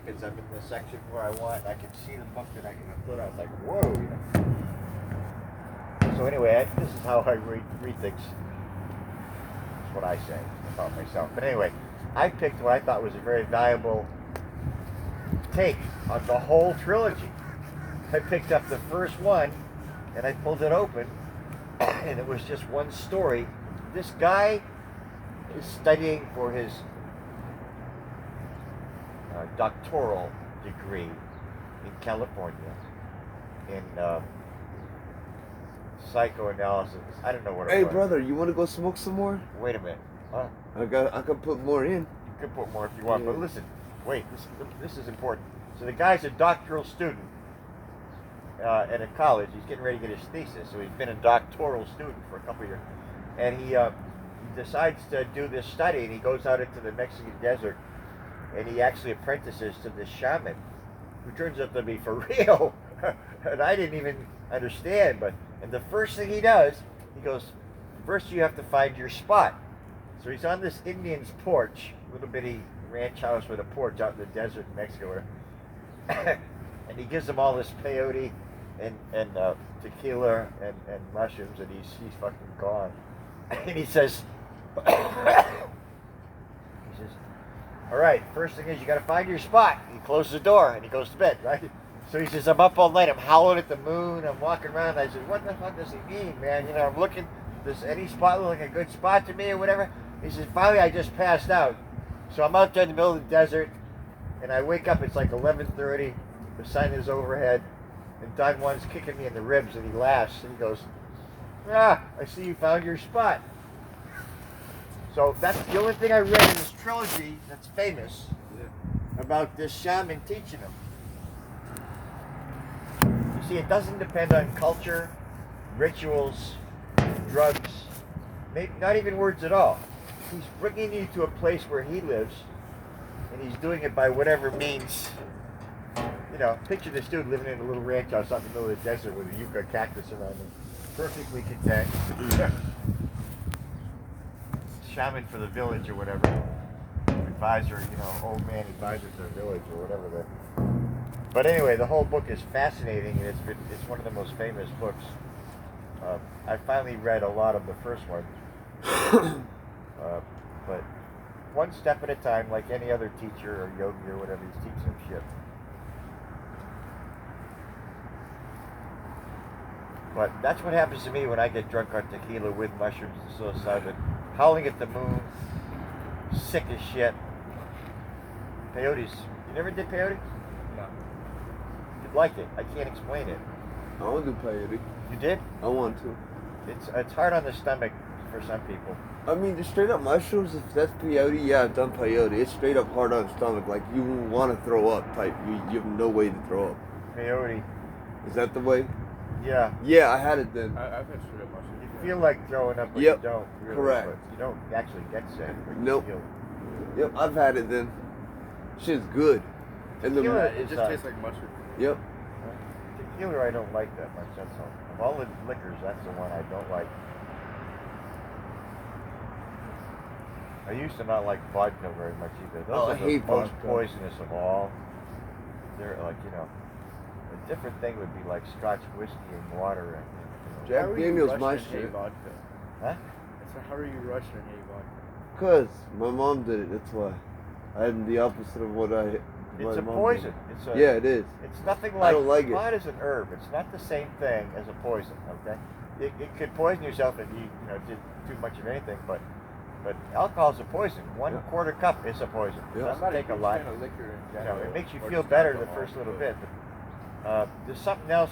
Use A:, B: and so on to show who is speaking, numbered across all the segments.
A: because I'm in the section where I want. I can see the book that I can put. I was like, whoa. You know? So anyway, this is how I read things. That's what I say about myself. But anyway, I picked what I thought was a very valuable take on the whole trilogy. I picked up the first one, and I pulled it open, and it was just one story. This guy is studying for his doctoral degree in California in psychoanalysis. I don't know what it was.
B: Hey, brother, you want to go smoke some more?
A: Wait a minute. Huh?
B: I can put more in.
A: You can put more if you want,
B: Yeah.
A: but listen. Wait, this is important. So the guy's a doctoral student at a college. He's getting ready to get his thesis, so he's been a doctoral student for a couple of years. And he decides to do this study, and he goes out into the Mexican desert, and he actually apprentices to this shaman, who turns out to be for real. And I didn't even understand, and the first thing he does, he goes, first you have to find your spot. So he's on this Indian's porch, little bitty ranch house with a porch out in the desert in Mexico. And he gives them all this peyote and tequila and mushrooms, and he's fucking gone. And he says, all right, first thing is you got to find your spot. He closes the door and he goes to bed, right? So he says, I'm up all night, I'm howling at the moon, I'm walking around. I said, what the fuck does he mean, man? You know, I'm looking, does any spot look like a good spot to me or whatever? He says, finally I just passed out. So I'm out there in the middle of the desert, and I wake up, it's like 11:30, the sun is overhead, and Don Juan's kicking me in the ribs, and he laughs, and he goes, I see you found your spot. So that's the only thing I read in this trilogy that's famous about this shaman teaching him. You see, it doesn't depend on culture, rituals, drugs, maybe not even words at all. He's bringing you to a place where he lives, and he's doing it by whatever means. You know, picture this dude living in a little ranch house out in the middle of the desert with a yucca cactus around him, perfectly content. Shaman for the village or whatever, advisor, you know, old man advisor to the village or whatever. But anyway, the whole book is fascinating, and it's one of the most famous books. I finally read a lot of the first one, but one step at a time, like any other teacher or yogi or whatever, he's teaching them shit. But that's what happens to me when I get drunk on tequila with mushrooms and psilocybin, howling at the moon, sick as shit. Peyotes. You never did peyote?
C: No.
A: You'd like it. I can't explain it.
B: I want to do peyote.
A: You did?
B: I want to.
A: It's hard on the stomach for some people.
B: I mean, just straight up mushrooms, if that's peyote, yeah, I've done peyote. It's straight up hard on the stomach, like you want to throw up type. You have no way to throw up.
A: Peyote.
B: Is that the way?
A: Yeah.
B: Yeah, I had it then.
C: I've had straight up mushrooms.
A: You feel like throwing up, but
B: Yep.
A: you don't. Really,
B: Correct.
A: But you don't actually get sick. But you
B: Nope.
A: feel-
B: Yep, I've had it then. Shit's good. And the
A: Tequila
C: It
A: is,
C: just tastes like mushroom.
B: Yep.
A: tequila I don't like that much, that's all. Of all the liquors, that's the one I don't like. I used to not like vodka very much either. Those
B: Oh,
A: are
B: I
A: the
B: hate
A: most
B: vodka.
A: poisonous of all. They're like, you know, a different thing would be like Scotch whiskey and water and, you know.
B: Jack
C: How are you
B: Daniel's my
C: Russian and hate
B: shit.
C: vodka?
A: Huh?
C: So how are you Russian and hate vodka?
B: Cause my mom did it. That's why. I had the opposite of what
A: It's
B: my
A: a
B: mom
A: poison.
B: did.
A: It's a,
B: Yeah, it is.
A: It's nothing
B: I
A: like,
B: don't like it.
A: pot is an herb. It's not the same thing as a poison, okay? It could poison yourself if you did too much of anything, but alcohol is a poison. One
B: Yeah.
A: quarter cup is a poison. It
B: Yeah.
A: doesn't take a lot.
C: Fan of liquor in
A: You know,
C: general,
A: it makes you
C: or
A: feel
C: just
A: better the
C: alcohol,
A: first little
C: but-
A: bit, but there's something else.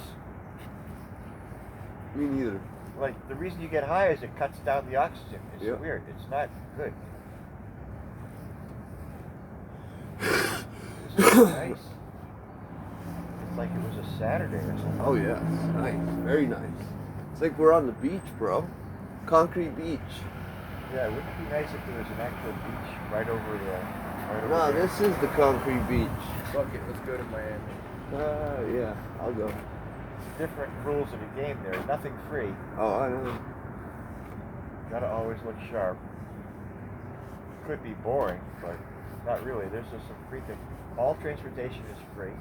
B: Me neither.
A: Like the reason you get high is it cuts down the oxygen. It's
B: Yep.
A: weird. It's not good. This is nice. It's like it was a Saturday or something.
B: Oh yeah, it's nice. Very nice. It's like we're on the beach, bro. Concrete beach.
A: Yeah, wouldn't it be nice if there was an actual beach right over the? Right over
B: Nah,
A: there?
B: this is the concrete beach.
C: Fuck it, let's go to Miami.
B: Yeah, I'll go.
A: Different rules of the game there. Nothing free.
B: Oh, I know.
A: Gotta always look sharp. Could be boring, but not really. There's just some free things. All transportation is free.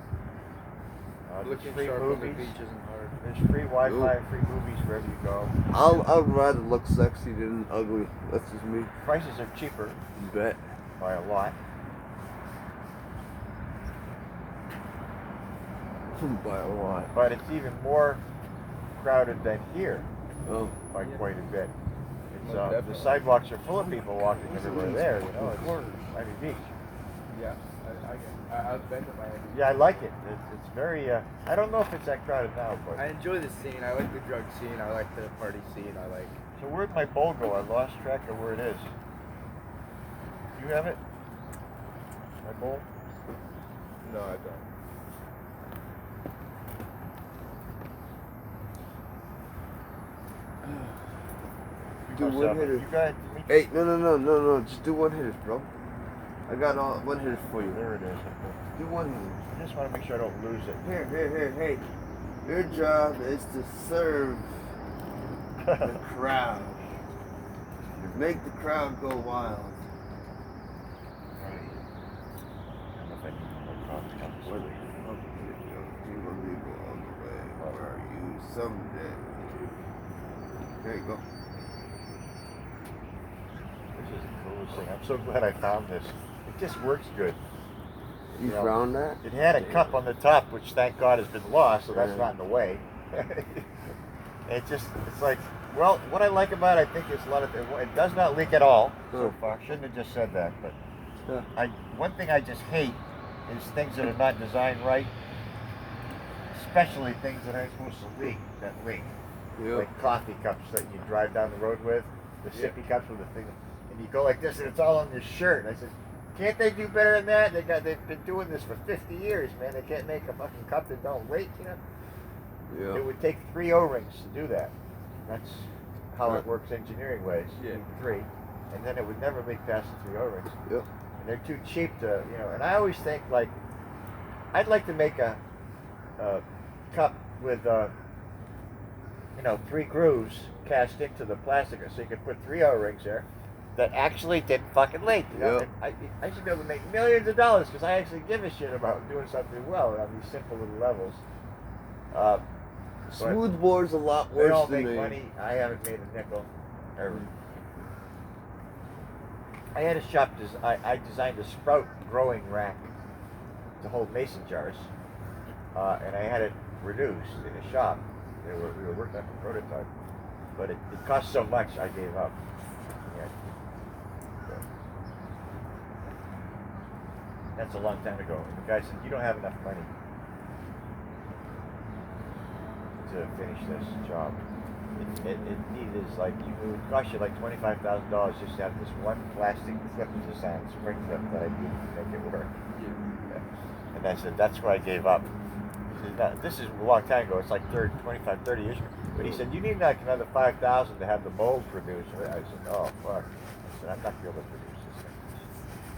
A: There's
C: Looking
A: free
C: sharp on the
A: movies.
C: beach isn't hard.
A: There's free Wi-Fi, free movies wherever you go.
B: I'd rather look sexy than ugly. That's just me.
A: Prices are cheaper
B: You bet.
A: by a lot.
B: By a lot.
A: But it's even more crowded than here
B: Oh.
A: by quite a bit. It's,
C: Well,
A: the
C: definitely.
A: sidewalks are full of people walking everywhere there. You know, it's Miami Beach.
C: Yeah, I've been to Miami.
A: Yeah, I like it. It's very. I don't know if it's that crowded now, but.
C: I enjoy the scene. I like the drug scene. I like the party scene. I like.
A: So where'd my bowl go? I lost track of where it is. You have it? My bowl?
C: No, I don't.
B: Do
A: Oh,
B: one
A: so,
B: hitter.
A: You got it.
B: Hey, no. Just do one hitters, bro. I got all one hitters for you.
A: There it is.
B: Do one hitters.
A: I just want to make sure I don't lose it.
B: Here. Hey. Your job is to serve the crowd. Make the crowd go wild. Where are you someday? There you go.
A: This is the coolest thing. I'm so glad I found this. It just works good.
B: You
A: know,
B: found that?
A: It had a cup on the top, which thank God has been lost, so that's
B: Yeah.
A: not in the way. It's like, well, what I like about it, I think, is it does not leak at all so far. Shouldn't have just said that, but
B: Yeah.
A: one thing I just hate is things that are not designed right, especially things that aren't supposed to leak, that leak.
B: Yeah.
A: Like coffee cups that you drive down the road with, the
C: Yeah.
A: sippy cups with the thing, and you go like this, and it's all on your shirt. And I said, can't they do better than that? They've been doing this for 50 years, man. They can't make a fucking cup that don't leak, you know?
B: Yeah.
A: It would take 3 O-rings to do that. That's how
B: Right.
A: it works engineering ways.
C: Yeah.
A: You need 3, and then it would never leak past the 3 O-rings.
B: Yep.
A: And they're too cheap to, you know. And I always think like, I'd like to make a cup with, 3 grooves cast into the plastic, so you could put 3 O-rings there that actually didn't fucking leak. You know?
B: Yep.
A: And I should be able to make millions of dollars because I actually give a shit about doing something well on these simple little levels.
B: Smooth board's a lot
A: They
B: worse
A: all
B: than
A: make money. I haven't made a nickel. Ever. I had a shop. I designed a sprout growing rack to hold mason jars, and I had it reduced in a shop. We were working on a prototype, but it cost so much I gave up. Yeah. So, that's a long time ago. And the guy said, "You don't have enough money to finish this job. It is like it would cost you like $25,000 just to have this one plastic clip design, spring clip that I needed to make it work." Yeah. And I said, that's where I gave up. He said, "No, this is a long time ago. It's like 25, 30 years ago." But he said, "You need like another $5,000 to have the mold produced." I said, "Oh fuck." I said, "I'm not going to be able to produce this thing."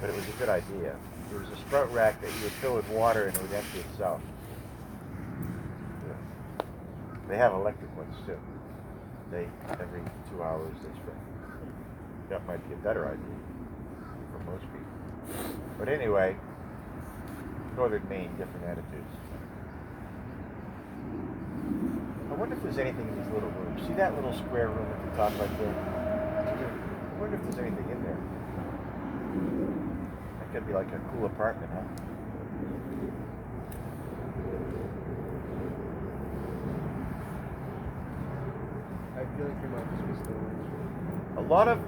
A: But it was a good idea. There was a sprout rack that you would fill with water and it would empty itself. Yeah. They have electric ones too. Every 2 hours they spin. That might be a better idea for most people. But anyway, Northern Maine, different attitudes. I wonder if there's anything in these little rooms. See that little square room at the top right there? I wonder if there's anything in there. That could be like a cool apartment, huh?
C: I feel like you might just be still.
A: A lot of,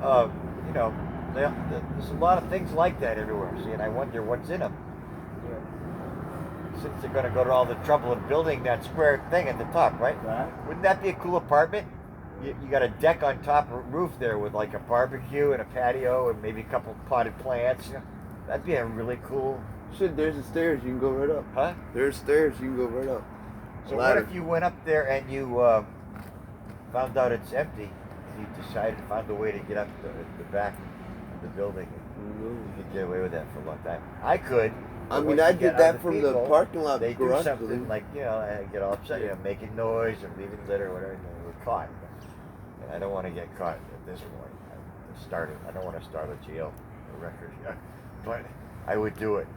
A: there's a lot of things like that everywhere. See, and I wonder what's in them.
C: Yeah.
A: Since they're going to go to all the trouble of building that square thing at the top, right? Wouldn't that be a cool apartment? You got a deck on top of roof there with like a barbecue and a patio and maybe a couple potted plants. You know? That'd be a really cool.
B: Shit, there's the stairs. You can go right up.
A: Huh?
B: There's stairs. You can go right up.
A: So
B: Ladder.
A: what if you went up there and you found out it's empty? And you decided to find a way to get up the back of the building. You could get away with that for a long time. I could.
B: I
A: but
B: mean,
A: once
B: I
A: you get
B: did that
A: other
B: from the
A: people,
B: parking lot
A: They do
B: garage
A: something
B: building.
A: like, and get all upset, making noise or leaving litter or whatever, and we're caught. And I don't want to get caught at this point. I don't want to start a jail record. But I would do it.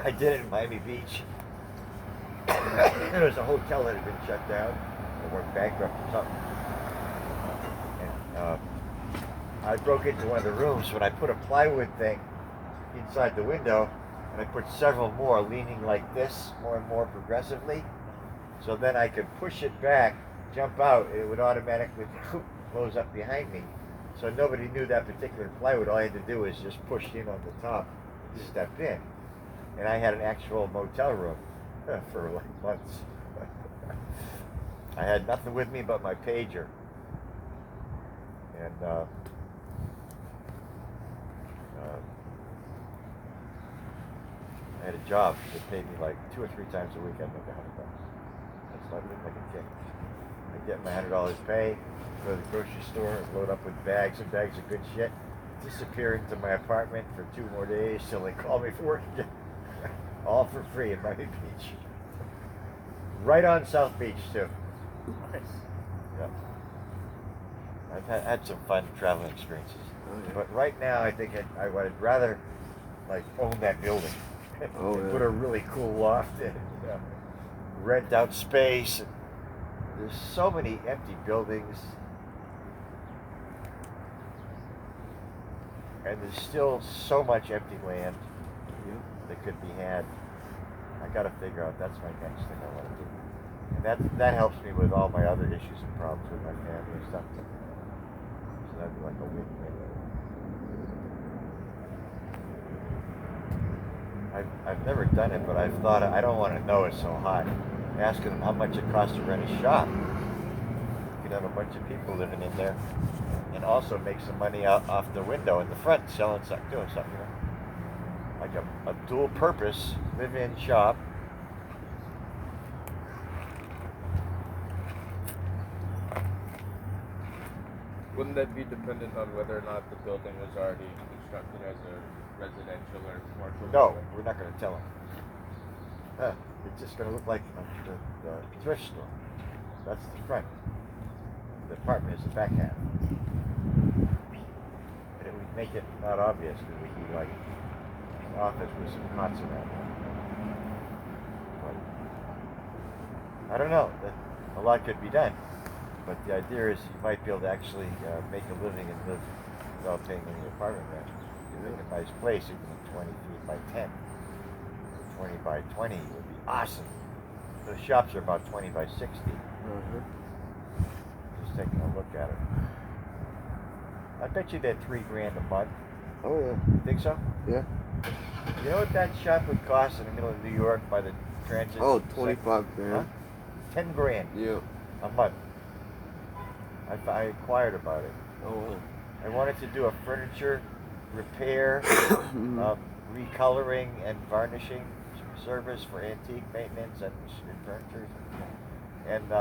A: I did it in Miami Beach. There was a hotel that had been shut down or went bankrupt or something. And I broke into one of the rooms when I put a plywood thing inside the window, and I put several more leaning like this more and more progressively. So then I could push it back, jump out, and it would automatically close up behind me. So nobody knew that particular plywood. All I had to do was just push in on the top, step in. And I had an actual motel room for like months. I had nothing with me but my pager. And I had a job that paid me like 2 or 3 times a week. I'd make $100. That's not even like a kick. I'd get my $100 pay, go to the grocery store, and load up with bags and bags of good shit, disappear into my apartment for 2 more days till they call me for work again. All for free in Miami Beach. Right on South Beach, too.
C: Nice.
A: Yeah. I've had some fun traveling experiences.
B: Oh, yeah.
A: But right now, I think I would rather like own that building.
B: Oh,
A: and
B: yeah.
A: put a really cool loft in. Rent out space. There's so many empty buildings. And there's still so much empty land that could be had. I gotta figure out, that's my next thing I want to do. And that helps me with all my other issues and problems with my family and stuff. So that'd be like a win-win. I've never done it, but I've thought, I don't want to know it's so hot. Asking them how much it costs to rent a shop. You could have a bunch of people living in there and also make some money out off the window in the front, selling something, doing something, you know. Like a dual purpose, live-in shop.
C: Wouldn't that be dependent on whether or not the building was already constructed as a residential or commercial?
A: No,
C: building?
A: we're not going to tell them. It's just going to look like the thrift store. That's the front. The apartment is the back half. And it would make it not obvious. It would be like an office with some cots around it. But I don't know. A lot could be done. But the idea is you might be able to actually make a living and live without paying any apartment rent. You make a nice place, even 20 feet by 10. 20 by 20 would be awesome. The shops are about 20 by 60.
B: Mm-hmm.
A: Just taking a look at it. I bet you they're $3,000 a month.
B: Oh, yeah.
A: You think so?
B: Yeah.
A: You know what that shop would cost in the middle of New York by the transit?
B: Oh, 25 grand.
A: Huh? $10,000
B: Yeah.
A: a month. I inquired about it.
B: Oh, wow.
A: I wanted to do a furniture repair, recoloring and varnishing service for antique maintenance and furniture. And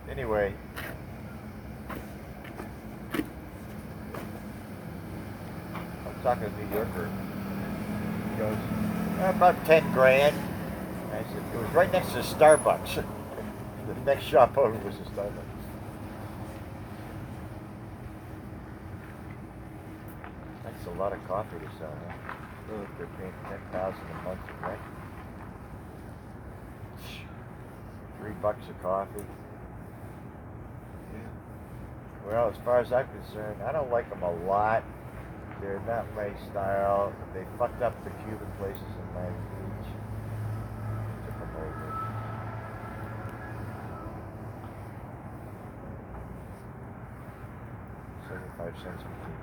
A: anyway, I'm talking to a New Yorker. He goes, about $10,000. I said, it was right next to Starbucks. The next shop over was a Starbucks. That's a lot of coffee to sell, huh? They're paying $10,000 a month in rent. $3 a coffee. Well, as far as I'm concerned, I don't like them a lot. They're not my style. They fucked up the Cuban places in Miami Beach. Took them over. 75 cents between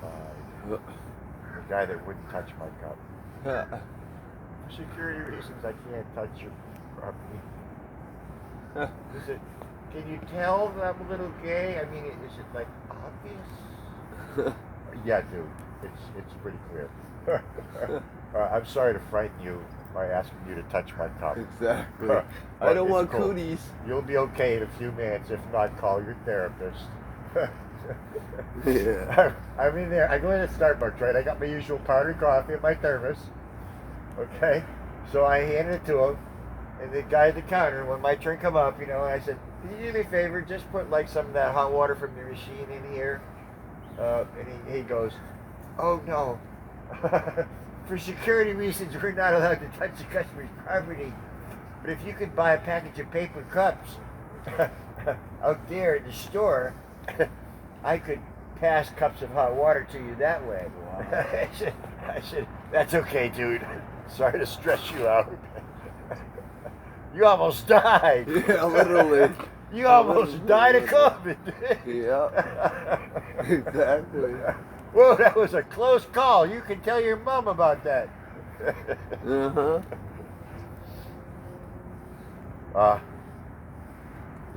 A: 235. The guy that wouldn't touch my cup. For security reasons, I can't touch your property. Is it? Can you tell that I'm a little gay? I mean, is it like obvious? Yeah, dude. It's pretty clear. I'm sorry to frighten you by asking you to touch my cup.
B: Exactly.
A: But
B: I don't
A: it's
B: want
A: cool.
B: cooties.
A: You'll be okay in a few minutes. If not, call your therapist.
B: Yeah.
A: I'm in there. I go into Starbucks, right? I got my usual powdered coffee in my thermos. Okay? So I handed it to him. And the guy at the counter, when my turn come up, I said, "Can you do me a favor? Just put like some of that hot water from your machine in here." And he goes, "Oh no, for security reasons, we're not allowed to touch the customer's property. But if you could buy a package of paper cups out there in the store, I could pass cups of hot water to you that way."
B: Wow.
A: I said, "That's okay, dude. Sorry to stress you out. You almost died."
B: Yeah, literally.
A: You almost died of COVID.
B: Yeah. Exactly.
A: Whoa, that was a close call. You can tell your mom about that.
B: Uh-huh.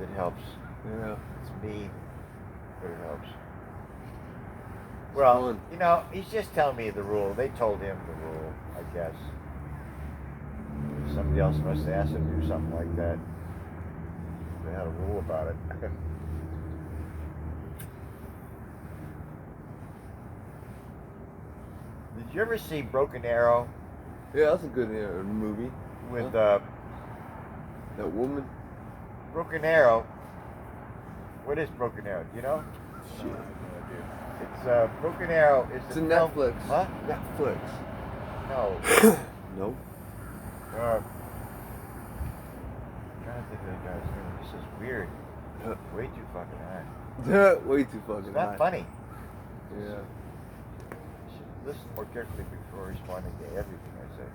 A: It helps.
B: Yeah.
A: It's me, but it helps. Well,
B: fun.
A: he's just telling me the rule. They told him the rule, I guess. Somebody else must have asked him to do something like that. They had a rule about it. Did you ever see Broken Arrow
B: Yeah, that's a good movie.
A: with
B: That woman.
A: Broken Arrow? What is Broken Arrow? Do you know?
B: Shit.
A: It's Broken Arrow is
B: It's
A: the
B: a
A: film-
B: Netflix.
A: Huh?
B: Netflix.
A: No.
B: Nope.
A: I'm trying to think of the guy's name. This is weird. Way too fucking high.
B: Way too fucking
A: It's not
B: high.
A: funny.
B: Yeah.
A: You should listen more carefully before responding to everything I say.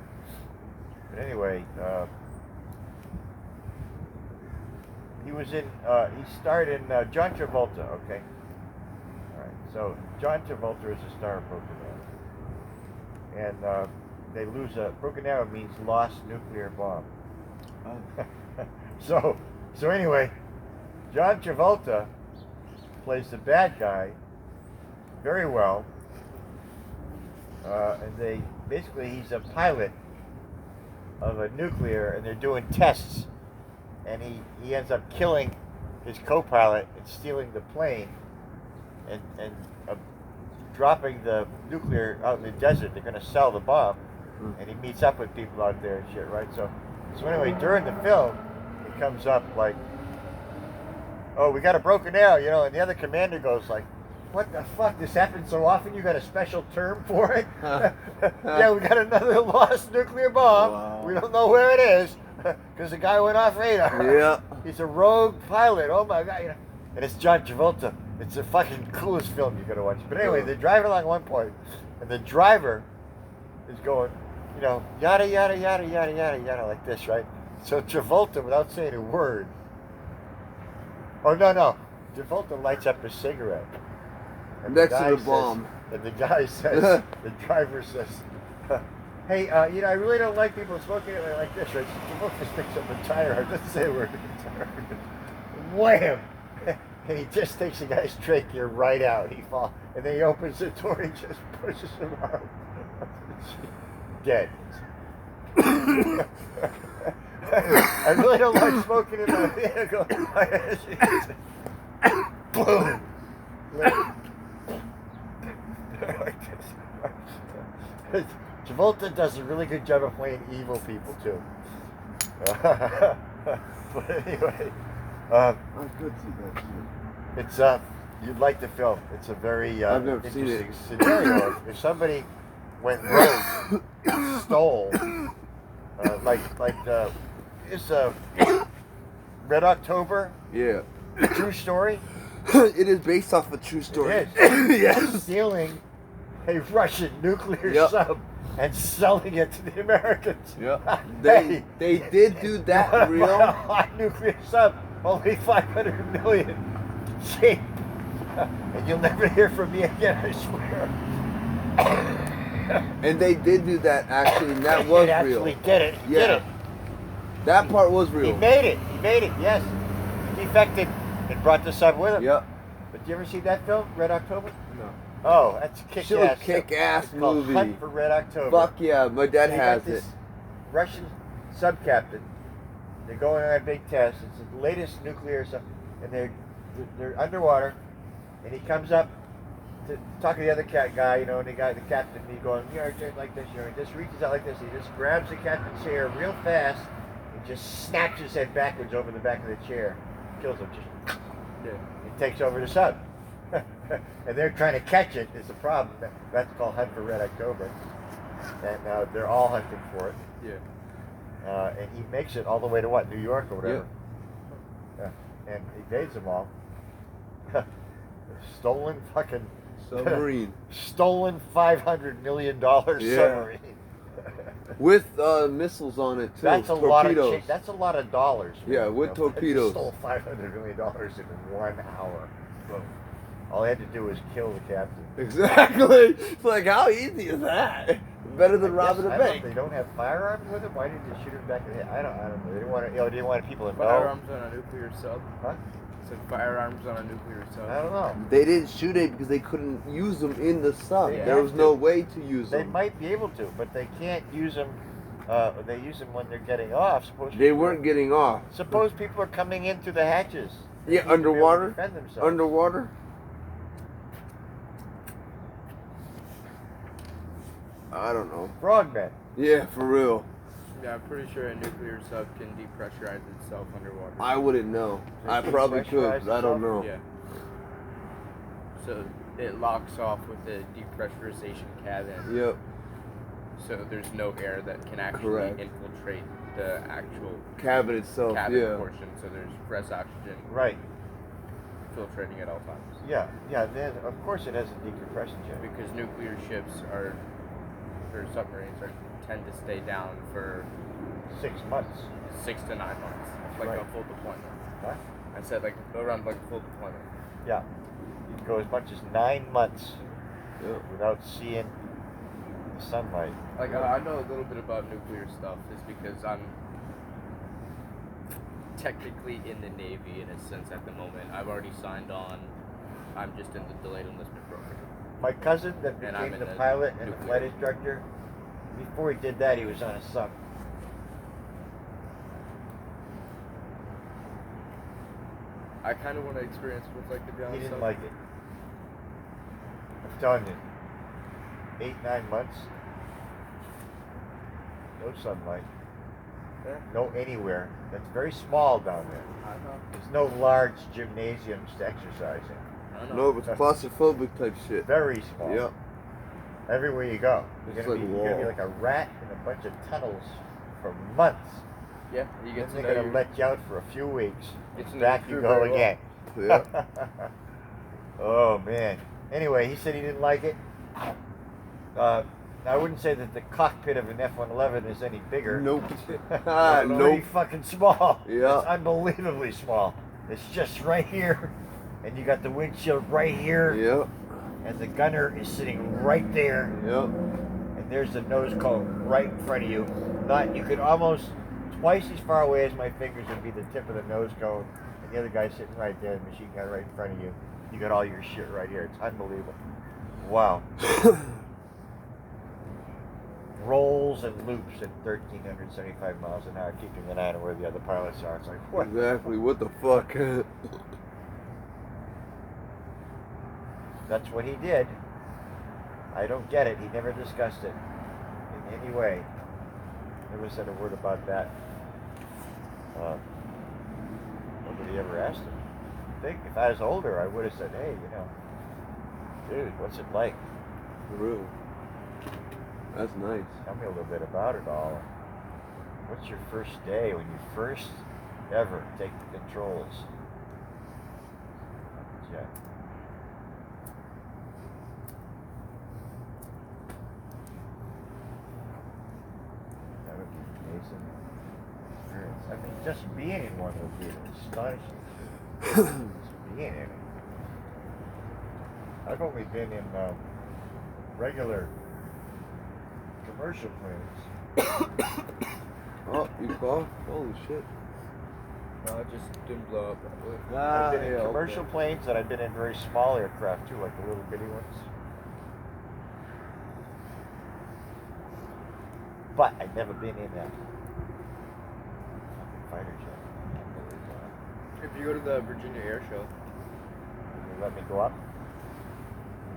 A: But anyway, he starred in John Travolta, okay? Alright, so John Travolta is the star of Broken Arrow. And they lose Broken Arrow means lost nuclear bomb.
B: Oh.
A: So anyway, John Travolta plays the bad guy very well. And he's a pilot of a nuclear, and they're doing tests, and he ends up killing his co-pilot and stealing the plane, and dropping the nuclear out in the desert. They're going to sell the bomb, and he meets up with people out there and shit, right? So anyway, during the film, it comes up like, "Oh, we got a broken arrow," and the other commander goes like, "What the fuck? This happens so often? You got a special term for it?" "Yeah, we got another lost nuclear bomb.
B: Wow.
A: We don't know where it is because the guy went off radar."
B: Yeah.
A: He's a rogue pilot. Oh my god! And it's John Travolta. It's the fucking coolest film you gotta watch. But anyway, they're driving along at one point, and the driver is going, yada yada yada yada yada yada like this, right? So Travolta, without saying a word, Travolta lights up a cigarette. And
B: Next to
A: guy
B: the
A: says-
B: bomb.
A: And the guy says, the driver says, "Hey, I really don't like people smoking it like this, right?" So Travolta just picks up a tire, doesn't say a word, wham! And he just takes the guy's trachea right out. He falls, and then he opens the door and just pushes him out. Dead. I really don't like smoking in my vehicle. Boom. Travolta does a really good job of playing evil people too. But anyway,
B: I could see that shit.
A: it's you'd like the film. It's a very
B: I've never seen it.
A: interesting scenario. If somebody went rogue, and stole, it's Red October,
B: Yeah.
A: true story.
B: It is based off a true story.
A: It is.
B: Yes.
A: Stealing a Russian nuclear
B: Yep.
A: sub and selling it to the Americans.
B: Yeah.
A: Hey,
B: They did do that real.
A: a nuclear sub, only 500 million. Cheap. And you'll never hear from me again, I swear.
B: And they did do that actually, and that was
A: It actually
B: real.
A: did it. He
B: Yeah.
A: did it.
B: That part was
A: He
B: real.
A: made it. He made it, yes. He defected and brought the sub with him.
B: Yep.
A: But did you ever see that film, Red October?
B: No.
A: Oh, that's a kick-ass.
B: Shit was kick-ass
A: It's called
B: movie.
A: Hunt for Red October.
B: Fuck yeah, my dad
A: They
B: has
A: got this
B: it.
A: Russian sub-captain. They're going on a big test. It's the latest nuclear sub, and they're underwater, and he comes up to talk to the other guy, and the captain, he going, just like this, he just reaches out like this, he just grabs the captain's hair real fast, and just snaps his head backwards over the back of the chair, kills him. Just
C: Yeah.
A: he takes over the sun. And they're trying to catch it is the problem. That's called Hunt for Red October. And they're all hunting for it.
C: Yeah.
A: And he makes it all the way to what, New York or whatever. Yeah. And evades them all. Stolen fucking
B: Submarine.
A: stolen $500 million submarine.
B: With missiles on it too.
A: That's a
B: torpedoes.
A: lot of that's a lot of dollars. Man.
B: Yeah, with torpedoes.
A: They stole $500 million in 1 hour. All they had to do was kill the captain.
B: Exactly. It's like, how easy is that? Better than robbing a
A: I don't know,
B: bank.
A: they don't have firearms with them. Why didn't they shoot him back in the head? I don't know. They didn't want to. They didn't want people to know.
C: Firearms on a nuclear sub.
A: Huh?
C: Said firearms on a nuclear sub.
A: I don't know.
B: They didn't shoot it because they couldn't use them in the sub.
A: They
B: There
A: have
B: was
A: to.
B: no way to use
A: They
B: them.
A: might be able to, but they can't use them. They use them when they're getting off. Suppose
B: They
A: people-
B: weren't getting off.
A: Suppose people are coming in through the hatches. They
B: Yeah,
A: need to be able to
B: underwater.
A: defend themselves.
B: Underwater. I don't know.
A: Frogmen.
B: Yeah, for real.
C: Yeah, I'm pretty sure a nuclear sub can depressurize itself underwater.
B: I wouldn't know.
A: They
B: I
A: can
B: probably
A: pressurize
B: could, but I don't
A: itself?
B: know.
C: Yeah. So it locks off with the depressurization cabin.
B: Yep.
C: So there's no air that can actually
B: Correct.
C: infiltrate the actual
B: Cabin itself.
C: cabin
B: Yeah.
C: portion. So there's fresh oxygen
A: Right.
C: filtrating at all times.
A: Yeah. Yeah. Then of course it has a decompression jet.
C: Because nuclear ships or submarines tend to stay down for
A: 6 months.
C: 6 to 9 months, like
A: Right.
C: a full deployment.
A: What?
C: I said like around like full deployment.
A: Yeah. You can go as much as 9 months
B: Yep.
A: without seeing the sunlight.
C: Like I know a little bit about nuclear stuff, is because I'm technically in the Navy in a sense at the moment. I've already signed on. I'm just in the delayed enlistment program.
A: My cousin that
C: And I'm
A: became
C: in
A: the
C: the
A: pilot and the
C: nuclear.
A: flight instructor, before he did that, he was on a sub.
C: I kind of want to experience what's like to be on
A: He
C: a
A: didn't
C: sub.
A: like it. I'm telling you, 8, 9 months, no sunlight,
C: Yeah,
A: no anywhere. That's very small down there.
C: I know.
A: There's no large gymnasiums to exercise in.
C: I know.
B: No, it's claustrophobic type shit.
A: Very small.
B: Yep.
A: Everywhere you go, you're
B: It's
A: gonna,
B: like
A: be,
B: a
A: you're gonna be
B: wall.
A: like a rat in a bunch of tunnels for months.
C: Yeah, you get to
A: Then
C: know
A: they're gonna
C: your,
A: let you out for a few weeks.
C: get to know
A: Back
C: your
A: you
C: crew
A: go
C: very well.
A: again.
B: Yeah.
A: Oh man. Anyway, he said he didn't like it. I wouldn't say that the cockpit of an F-111 is any bigger.
B: Nope.
A: It's
B: Ah,
A: pretty
B: nope.
A: fucking small.
B: Yeah.
A: It's unbelievably small. It's just right here, and you got the windshield right here,
B: Yep.
A: and the gunner is sitting right there,
B: Yep.
A: and there's the nose cone right in front of you. Not you could almost twice as far away as my fingers would be the tip of the nose cone, and the other guy's sitting right there, the machine gun right in front of you. You got all your shit right here. It's unbelievable. Wow. Rolls and loops at 1,375 miles an hour, keeping an eye on where the other pilots are. It's like, what?
B: Exactly. What the fuck?
A: That's what he did. I don't get it. He never discussed it in any way. Never said a word about that. Nobody ever asked him. I think if I was older, I would have said, hey, dude, what's it like?
B: For real. That's nice.
A: Tell me a little bit about it all. What's your first day when you first ever take the controls? Yeah. That would be amazing experience. I mean, just being in one would be astonishing. Just being in it. I've only been in regular commercial planes.
B: Oh, you cough? Holy shit.
C: No, it just didn't blow up that way.
B: Ah,
A: I've been in
B: yeah,
A: commercial
B: okay.
A: planes, and I've been in very small aircraft too, like the little bitty ones. But I've never been in a fucking fighter jet. I can't believe that.
C: If you go to the Virginia Air Show,
A: Will you let me go up?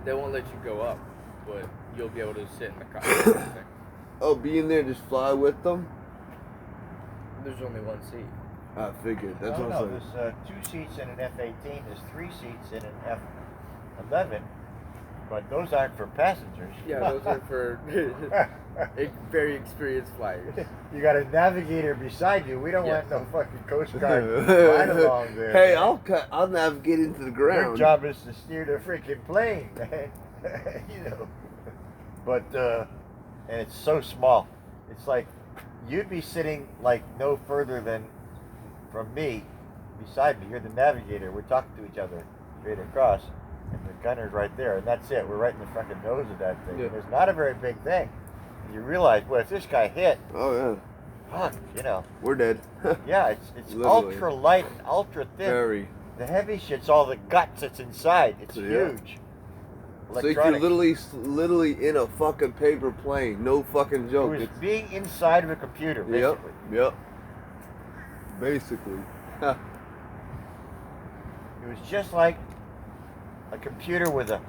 C: they won't let you go up, but you'll be able to sit in the cockpit. and everything.
B: Oh, being there, just fly with them?
C: There's only one seat.
B: I figured. That's
A: no,
B: what
A: no,
B: I'm saying.
A: there's 2 seats in an F-18. There's 3 seats in an F-11, but those aren't for passengers.
C: Yeah, those are for very experienced flyers.
A: You got a navigator beside you. We don't
C: Yes.
A: want no fucking Coast Guard right along there.
B: Hey,
A: man.
B: I'll navigate into the
A: Your
B: ground.
A: job is to steer the freaking plane, man. You know. But and it's so small. It's like you'd be sitting like no further than from me, beside me. You're the navigator. We're talking to each other straight across, and the gunner's right there, and that's it. We're right in the fucking nose of that thing.
B: Yeah.
A: It's not a very big thing. You realize, well, if this guy hit,
B: Oh yeah,
A: fuck, you know.
B: we're dead.
A: Yeah, it's
B: Literally.
A: ultra light and ultra thin.
B: Very.
A: The heavy shit's all the guts that's inside. It's
B: Yeah.
A: huge.
B: So you're
A: Electronics.
B: literally in a fucking paper plane. No fucking
A: It
B: joke.
A: was
B: It's,
A: being inside of a computer,
B: yep.
A: basically.
B: Yep. Basically.
A: It was just like a computer with a.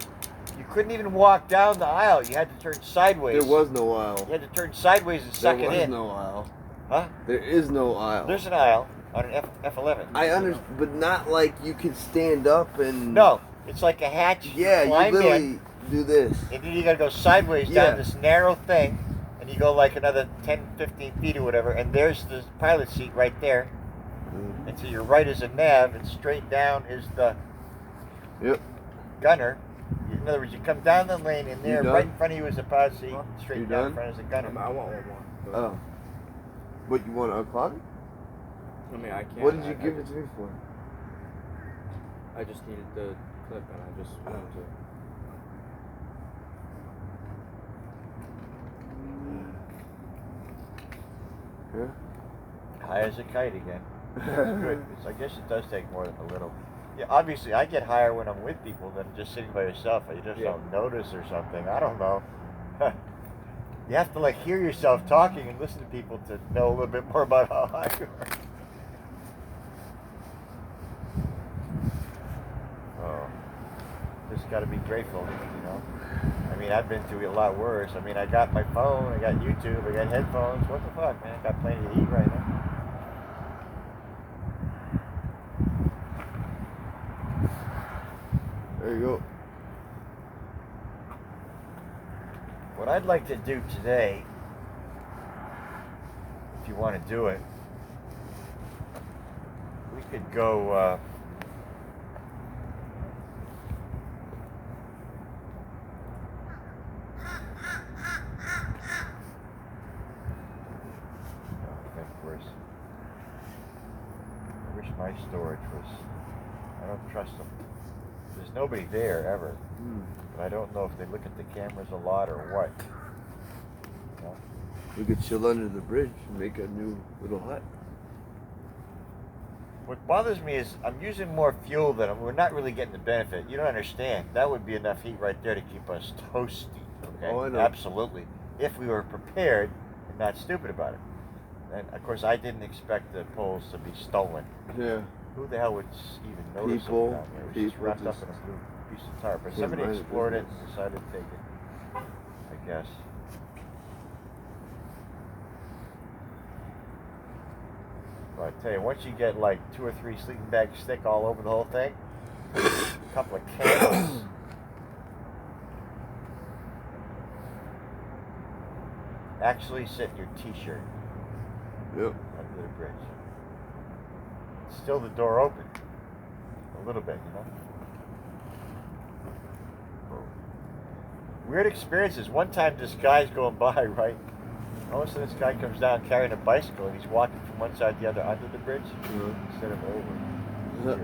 A: You couldn't even walk down the aisle. You had to turn sideways.
B: There was no aisle.
A: You had to turn sideways and
B: There
A: suck it
B: was
A: in.
B: no aisle.
A: Huh?
B: There is no aisle.
A: There's an aisle on an F11.
B: I understand, but not like you can stand up and.
A: No, it's like a hatch.
B: Yeah, you
A: climb
B: literally
A: in,
B: do this.
A: and then you gotta go sideways
B: Yeah.
A: down this narrow thing, and you go like another 10, 15 feet or whatever, and there's the pilot seat right there.
B: Mhm.
A: And to your right is a nav, and straight down is the
B: Yep.
A: gunner. In other words, you come down the lane, and there,
B: done?
A: right in front of you is the pilot seat.
C: Huh?
A: Straight
B: You
A: down
B: done?
A: in front is the gunner.
C: I want one more. but-
B: Oh. What you want to unclog it?
C: I mean, I can't.
B: What did you
C: I
B: give it to me for?
C: I just needed the clip, and I just wanted to.
B: Yeah.
A: High as a kite again. Good. I guess it does take more than a little. Yeah, obviously, I get higher when I'm with people than just sitting by yourself. You just
C: Yeah.
A: don't notice or something. I don't know. You have to like hear yourself talking and listen to people to know a little bit more about how high you are. Oh, just got to be grateful, you know. I mean, I've been through a lot worse. I mean, I got my phone, I got YouTube, I got headphones. What the fuck, man? I got plenty to eat right now.
B: There you go.
A: What I'd like to do today, if you want to do it, we could go. I wish my storage was. I don't trust them. There's nobody there ever.
B: Mm.
A: But I don't know if they look at the cameras a lot or what. You know?
B: We could chill under the bridge and make a new little hut.
A: What bothers me is I'm using more fuel than we're not really getting the benefit. You don't understand. That would be enough heat right there to keep us toasty. Okay?
B: Oh, I know.
A: Absolutely. If we were prepared and not stupid about it. And of course, I didn't expect the poles to be stolen.
B: Yeah.
A: Who the hell would even notice
B: People-
A: it down there? It was just
B: people
A: wrapped
B: just
A: up in a blue piece of tarp. But
B: can't
A: somebody
B: mind their
A: explored it
B: business.
A: and decided to take it. I guess. But I tell you, once you get like 2 or 3 sleeping bags stick all over the whole thing, a couple of candles. Actually sit in your t-shirt
B: Yep.
A: under the bridge. Still the door open. A little bit, you know? Weird experiences. One time this guy's going by, right? All of a sudden this guy comes down carrying a bicycle and he's walking from one side to the other under the bridge instead of over.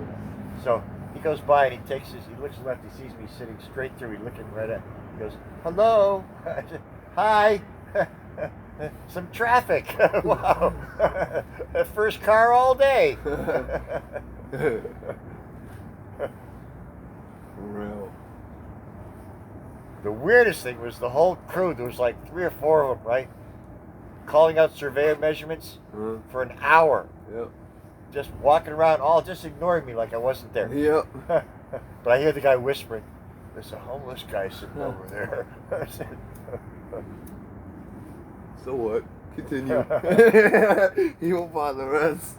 A: So he goes by and he looks left, he sees me sitting straight through, he's looking right at me. He goes, hello, I said, hi, some traffic, wow, first car all day.
B: For real.
A: The weirdest thing was the whole crew, there was like 3 or 4 of them, right? Calling out surveyor measurements
B: Huh?
A: for an hour.
B: Yep.
A: Just walking around, all just ignoring me like I wasn't there.
B: Yep.
A: But I hear the guy whispering, there's a homeless guy sitting over there. I said,
B: So what? Continue. You won't find the rest.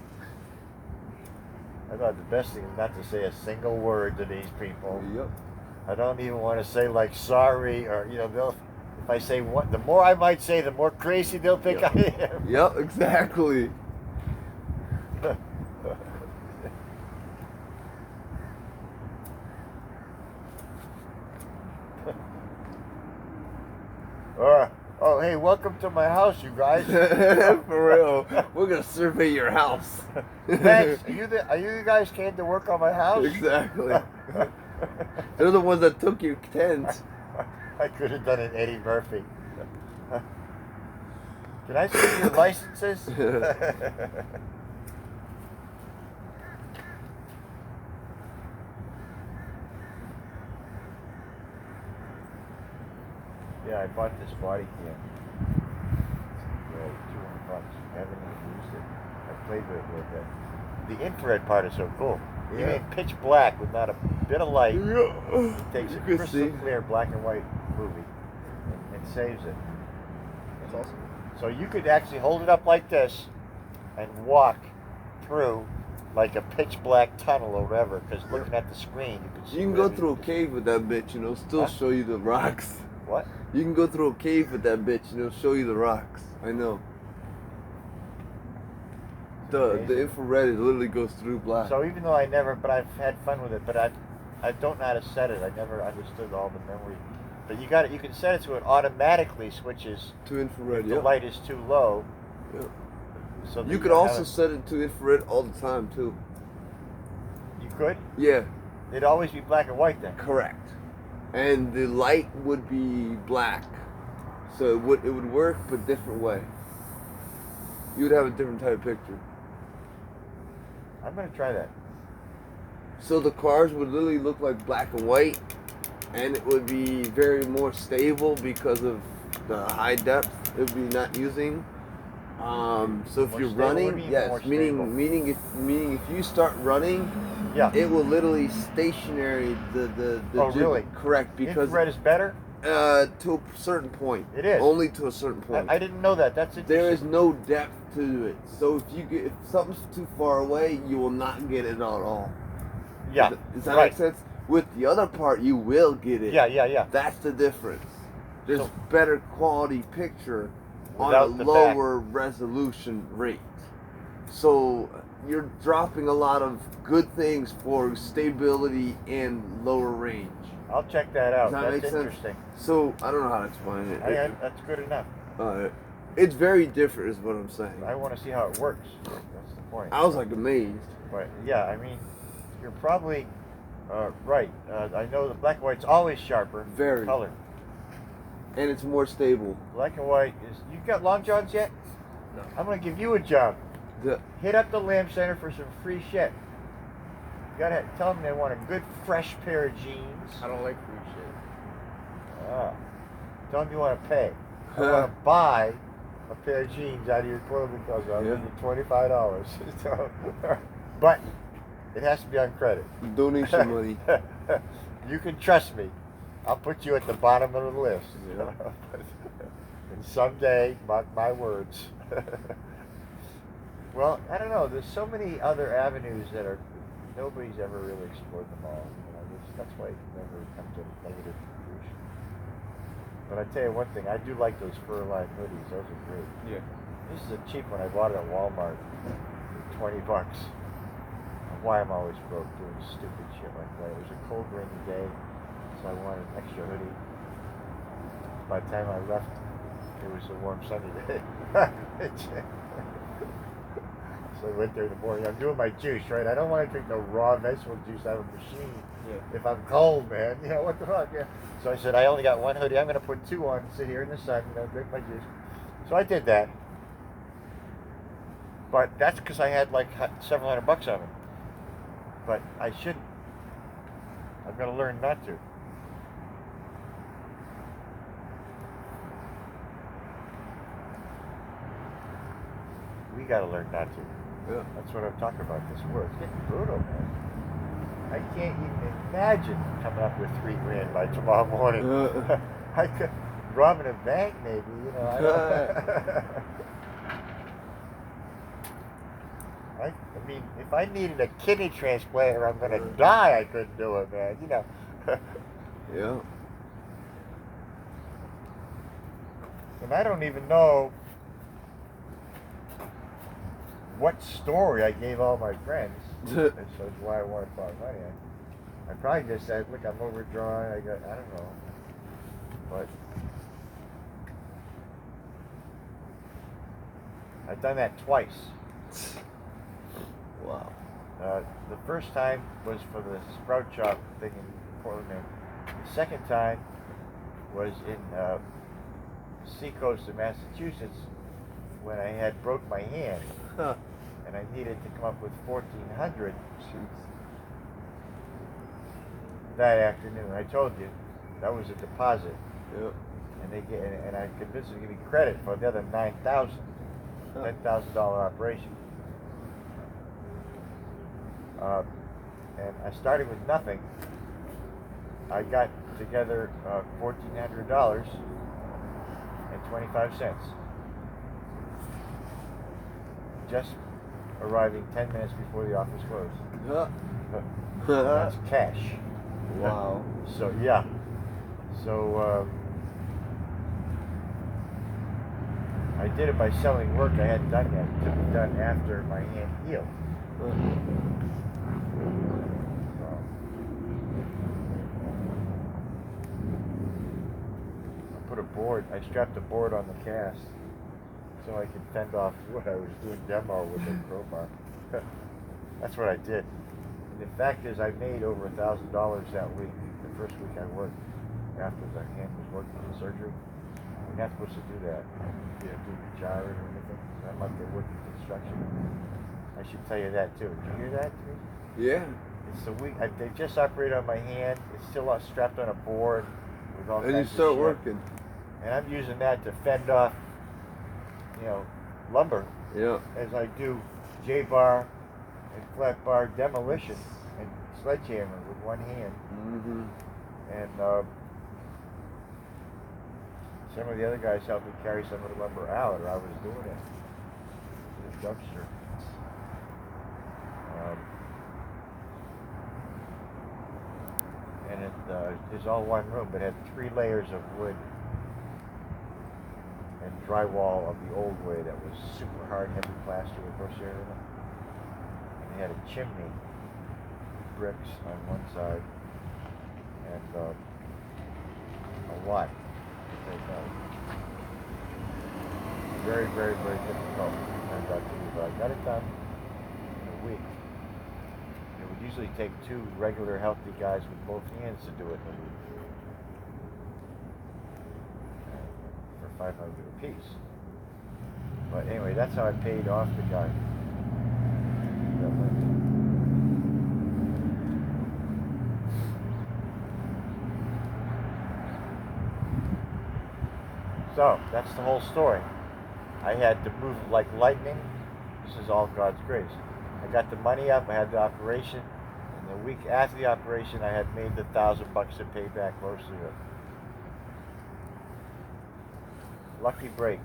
A: I thought the best thing is not to say a single word to these people.
B: Yep.
A: I don't even want to say like sorry or they'll. If I say one, the more I might say, the more crazy they'll think
B: Yep.
A: I am.
B: Yep, exactly.
A: Oh, hey, welcome to my house, you guys.
B: For real. We're gonna survey your house.
A: Thanks. Are you guys came to work on my house?
B: Exactly. They're the ones that took your tent.
A: I could have done an Eddie Murphy. Can I see your licenses? Yeah, I bought this body cam. $200. I haven't even used it. I played with it a little bit. The infrared part is so cool. Even in pitch black with not a bit of light, it takes a
B: You can
A: crystal
B: see.
A: clear black and white movie and saves it.
C: That's awesome.
A: So you could actually hold it up like this and walk through like a pitch black tunnel or whatever, because looking at the screen, you can see.
B: You can go
A: whatever
B: through a
A: you-
B: cave with that bitch and it'll still
A: Huh?
B: show you the rocks.
A: What?
B: You can go through a cave with that bitch and it'll show you the rocks. I know. The infrared, it literally goes through black.
A: So even though but I've had fun with it, but I don't know how to set it. I never understood all the memory. But you can set it so it automatically switches
B: To infrared,
A: if the
B: yeah.
A: light is too low.
B: Yep.
A: So that
B: You could
A: don't
B: also
A: have
B: set it to infrared all the time too.
A: You could?
B: Yeah,
A: It'd always be black and white then.
B: correct. And the light would be black. So it would work but different way. You would have a different type of picture.
A: I'm gonna try that.
B: So the cars would literally look like black and white, and it would be very more stable because of the high depth it would be not using. So if
A: More
B: you're
A: stable? What do you
B: running,
A: mean
B: yes,
A: more stable?
B: meaning if you start running,
A: Yeah.
B: it will literally stationary the
A: Oh, really?
B: correct, because
A: Infrared is better?
B: to a certain point.
A: It is.
B: Only to a certain point.
A: I didn't know that. That's interesting.
B: There is no depth to it. So if something's too far away, you will not get it at all.
A: Yeah.
B: Does that
A: right.
B: make sense? With the other part, you will get it.
A: Yeah.
B: That's the difference. There's
A: So-
B: better quality picture on
A: Without
B: a
A: the
B: lower resolution rate. So you're dropping a lot of good things for stability and lower range.
A: I'll check that out.
B: Does that
A: That's
B: make sense?
A: interesting.
B: So I don't know how to explain it.
A: That's good enough.
B: It's very different, is what I'm saying.
A: I want to see how it works. That's the point.
B: I was like amazed.
A: But yeah, I mean, you're probably right. I know the black and white's always sharper.
B: Very.
A: Color.
B: And it's more stable.
A: Black and white is. You got long johns yet?
C: No.
A: I'm gonna give you a job.
B: The,
A: Hit up the Lamb Center for some free shit. You gotta tell them they want a good, fresh pair of jeans.
C: I don't like free shit.
A: Tell them you want to pay. I want to buy a pair of jeans out of your clothing closet. I'll give you $25. So, but it has to be on credit.
B: donation money.
A: You can trust me. I'll put you at the bottom of the list.
B: Yeah.
A: And someday, mark my words. Well, I don't know. There's so many other avenues that nobody's ever really explored them all. That's why you can never come to a negative conclusion. But I tell you one thing, I do like those fur-lined hoodies. Those are great.
C: Yeah.
A: This is a cheap one. I bought it at Walmart for $20. Why I'm always broke doing stupid shit like that. It was a cold, rainy day, so I wanted an extra hoodie. By the time I left, it was a warm, sunny day. So I went there in the morning. I'm doing my juice, right? I don't want to drink no raw vegetable juice out of a machine.
C: Yeah.
A: If I'm cold, man, what the fuck? Yeah. So I said, I only got one hoodie. I'm going to put two on, sit here in the sun, drink my juice. So I did that. But that's because I had like several $100 on it. But I shouldn't. I've got to learn not to. We got to learn not to.
B: Yeah.
A: That's what I'm talking about. This world. It's getting brutal, man. I can't even imagine coming up with $3,000 by tomorrow morning. I could robbing a bank, maybe. I don't I mean, if I needed a kidney transplant or I'm gonna die, I couldn't do it, man. You know.
B: Yeah.
A: And I don't even know what story I gave all my friends. That's why I wanted to borrow money. I probably just said, look, I'm overdrawn. I don't know. But I've done that twice.
B: Wow.
A: The first time was for the Sprout Shop thing in Portland, Maine. The second time was in Seacoast of Massachusetts when I had broke my hand
B: Huh.
A: and I needed to come up with $1,400 that afternoon. I told you that was a deposit,
B: Yep.
A: and I convinced them to give me credit for the other $9,000, $10,000 operation. And I started with nothing. I got together $1,400.25, just arriving 10 minutes before the office closed. That's cash.
B: Wow.
A: So yeah. So I did it by selling work I hadn't done yet. To be done after my hand healed. I strapped a board on the cast so I could fend off wood. I was doing demo with a crowbar. That's what I did. And the fact is, I made over $1,000 that week, the first week I worked, after the hand was working in surgery. You're not supposed to do that. You don't do gyro or anything. I'm up there working construction. I should tell you that too. Did you hear that, Teresa?
B: Yeah.
A: It's the week. They just operated on my hand. It's still strapped on a board with all
B: And
A: kinds
B: you start
A: of shit.
B: working.
A: And I'm using that to fend off, lumber
B: Yeah.
A: as I do J-bar and flat bar demolition and sledgehammer with one hand.
B: Mm-hmm.
A: And some of the other guys helped me carry some of the lumber out, or I was doing it in the dumpster. And it is all one room, but it had 3 layers of wood and drywall of the old way that was super hard, heavy plaster with brochure in it. And it had a chimney, bricks on one side, and a lot. Very, very, very difficult, turned out to be, but I got it done in a week. It would usually take 2 regular, healthy guys with both hands to do it in a week. For $500 apiece. But anyway, that's how I paid off the guy. So, that's the whole story. I had to move like lightning. This is all God's grace. I got the money up, I had the operation, and the week after the operation I had made the $1,000 to pay back most of it. Lucky breaks.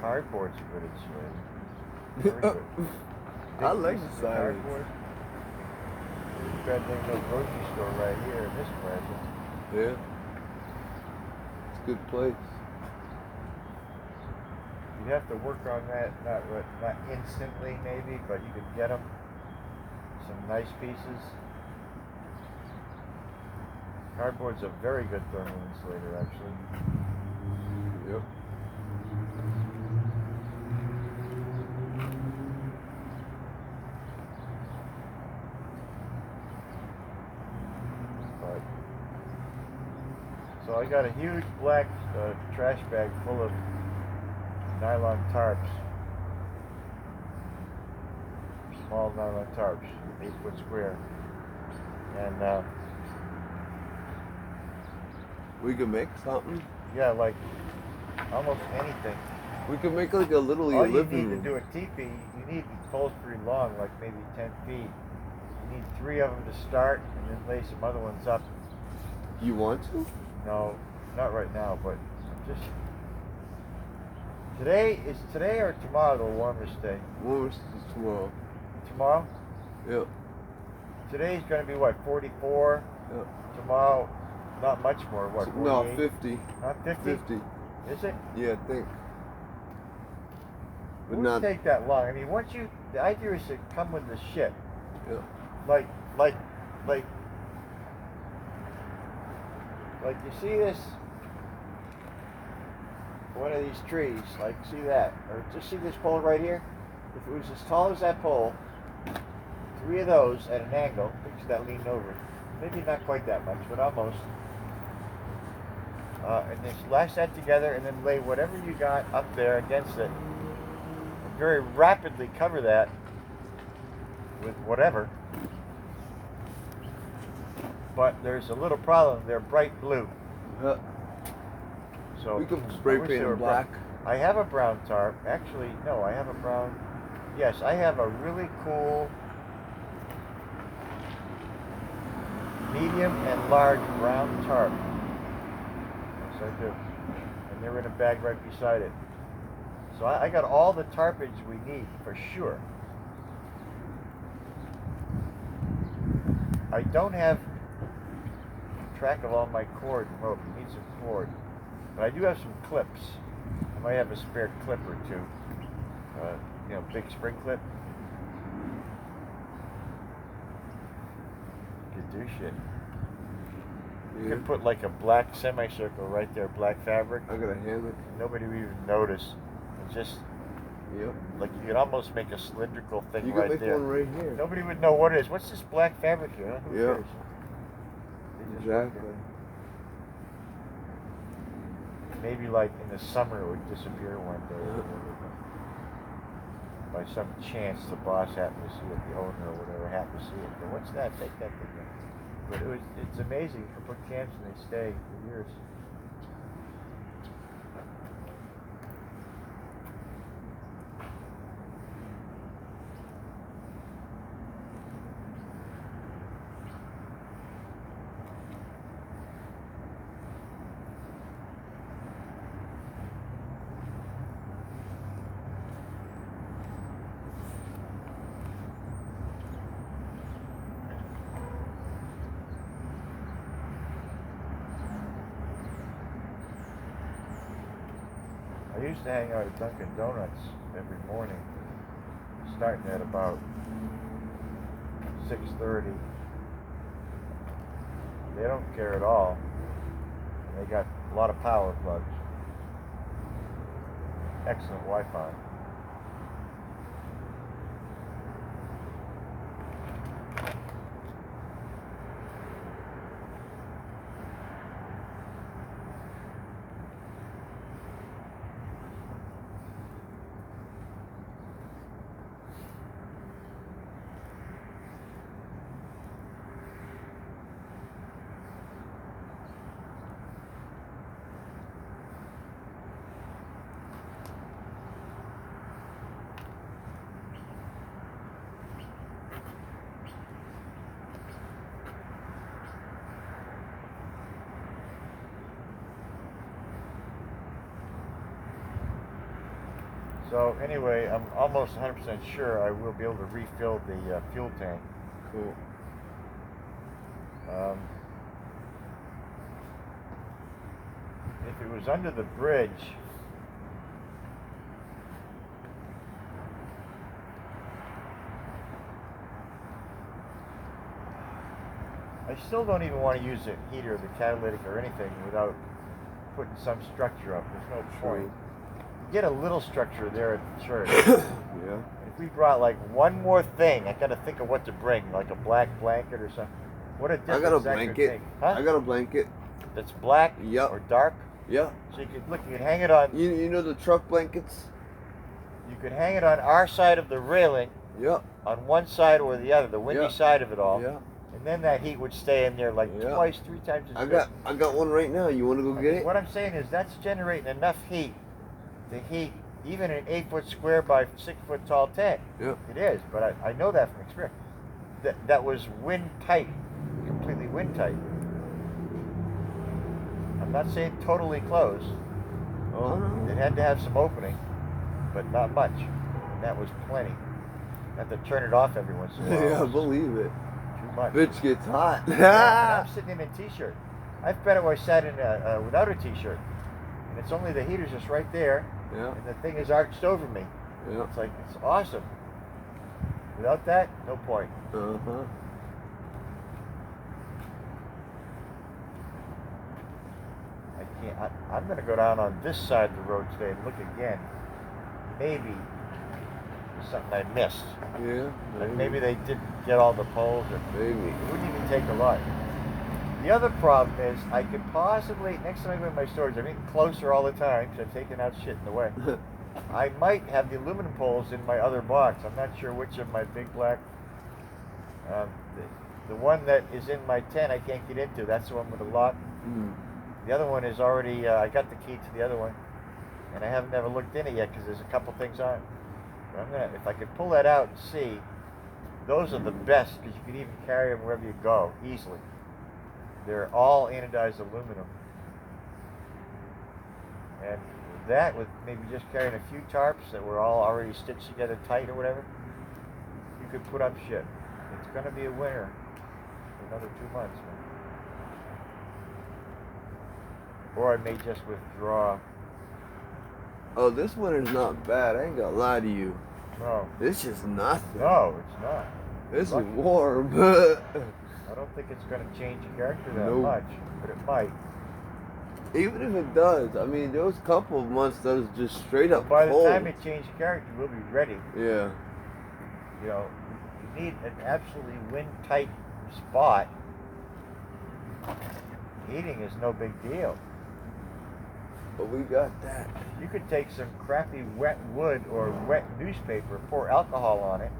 A: cardboard's good insulated. Very good.
B: I
A: Big
B: like
A: pieces
B: the
A: of
B: sirens.
A: cardboard. Got their little grocery store right here in this plaza.
B: Yeah. It's a good place.
A: You'd have to work on that, not instantly maybe, but you could get them. Some nice pieces. Cardboard's a very good thermal insulator, actually.
B: Yep.
A: But, so I got a huge black trash bag full of nylon tarps. Small nylon tarps, 8-foot square. And
B: We could make something.
A: yeah, like almost anything.
B: We could make like a little
A: All you
B: living
A: need to
B: room.
A: do a teepee, you need poles pretty long, like maybe 10 feet. You need 3 of them to start, and then lay some other ones up.
B: You want to?
A: No, not right now, but just today or tomorrow the warmest day.
B: Warmest is tomorrow.
A: Tomorrow?
B: Yep.
A: Today's gonna be what, 44?
B: Yep.
A: Tomorrow, not much more. What?
B: No,
A: 48?
B: 50.
A: Not 50?
B: 50.
A: Is it?
B: Yeah, I think.
A: It
B: But
A: wouldn't
B: not.
A: take that long. I mean, the idea is to come with the shit.
B: Yeah.
A: Like you see this, one of these trees, like see that, or just see this pole right here? If it was as tall as that pole, 3 of those at an angle, because that leaned over, maybe not quite that much, but almost. And then lash that together and then lay whatever you got up there against it. And very rapidly cover that with whatever. But there's a little problem. They're bright blue.
B: Yeah.
A: So
B: We could
A: I
B: spray
A: wish
B: paint
A: they were
B: them black.
A: I have a brown tarp. Actually, no, I have a brown. Yes, I have a really cool medium and large brown tarp. Yes, I do. And they're in a bag right beside it. So I got all the tarpage we need for sure. I don't have track of all my cord and rope. You need some cord. But I do have some clips. I might have a spare clip or two. Big spring clip. You could do shit. You
B: Yeah.
A: could put like a black semicircle right there, black fabric.
B: I got a hammock.
A: Nobody would even notice. And just
B: Yep.
A: like you could almost make a cylindrical thing
B: You can
A: right
B: make
A: there.
B: one right here.
A: Nobody would know what it is. What's this black fabric here? Huh? Who
B: Yeah.
A: cares? They just-
B: Exactly.
A: Maybe like in the summer it would disappear one day.
B: Yeah.
A: By some chance the boss happened to see it, the owner or whatever happened to see it. But what's that? Take that thing. But it's amazing. You can put camps and they stay for years. I used to hang out at Dunkin' Donuts every morning, starting at about 6:30. They don't care at all. And they got a lot of power plugs. Excellent Wi-Fi. So anyway, I'm almost 100% sure I will be able to refill the fuel tank.
B: Cool.
A: If it was under the bridge, I still don't even want to use the heater, the catalytic, or anything without putting some structure up. There's no point. You get a little structure there at the church.
B: Yeah.
A: If we brought like one more thing, I gotta think of what to bring, like a black blanket or something. What a difference
B: I got a
A: that could
B: blanket.
A: make. Huh?
B: I got a blanket.
A: That's black
B: Yep.
A: or dark.
B: Yeah.
A: So you could look, you could hang it on.
B: You know the truck blankets?
A: You could hang it on our side of the railing,
B: Yep.
A: on one side or the other, the windy
B: Yeah.
A: side of it all.
B: Yeah.
A: And then that heat would stay in there like
B: Yeah.
A: twice, 3 times as
B: I got one right now. You want to go get it?
A: What I'm saying is that's generating enough heat to heat even an 8-foot square by 6-foot tall tank.
B: Yeah.
A: It is, but I know that from experience. That was wind tight, completely wind tight. I'm not saying totally closed.
B: Oh no.
A: It had to have some opening, but not much. And that was plenty. Have to turn it off every once in a while.
B: Yeah, believe it.
A: Too much.
B: Bitch gets hot.
A: Yeah, I'm sitting in a t-shirt. I've bet I sat in without a t-shirt, and it's only the heater's just right there,
B: Yeah.
A: and the thing is arched over me.
B: Yeah.
A: It's like it's awesome. Without that, no point.
B: Uh-huh.
A: I can't. I'm going to go down on this side of the road today and look again. Maybe there's something I missed.
B: Yeah.
A: Like maybe they didn't get all the poles, or
B: Maybe.
A: it wouldn't even take a lot. The other problem is I could possibly, next time I go in my storage, I'm getting closer all the time because I'm taking out shit in the way. I might have the aluminum poles in my other box. I'm not sure which of my big black. The one that is in my tent I can't get into. That's the one with the lock.
B: Mm.
A: The other one is already. I got the key to the other one, and I haven't ever looked in it yet because there's a couple things on it. But I'm gonna, if I could pull that out and see, those are the best because you can even carry them wherever you go easily. They're all anodized aluminum, and that with maybe just carrying a few tarps that were all already stitched together tight or whatever, you could put up shit. It's gonna be a winter for another 2 months, man. Or I may just withdraw.
B: Oh, this winter's not bad. I ain't gonna lie to you.
A: No,
B: This is nothing.
A: no, it's not.
B: This is
A: Lucky.
B: warm.
A: I don't think it's gonna change your character that
B: Nope.
A: much, but it might.
B: Even if it does, I mean, there was a couple of months that was just straight up
A: By the
B: cold.
A: time it changes character, we'll be ready.
B: Yeah.
A: You know, you need an absolutely wind-tight spot. Heating is no big deal.
B: But we got that.
A: You could take some crappy wet wood or wet newspaper, pour alcohol on it,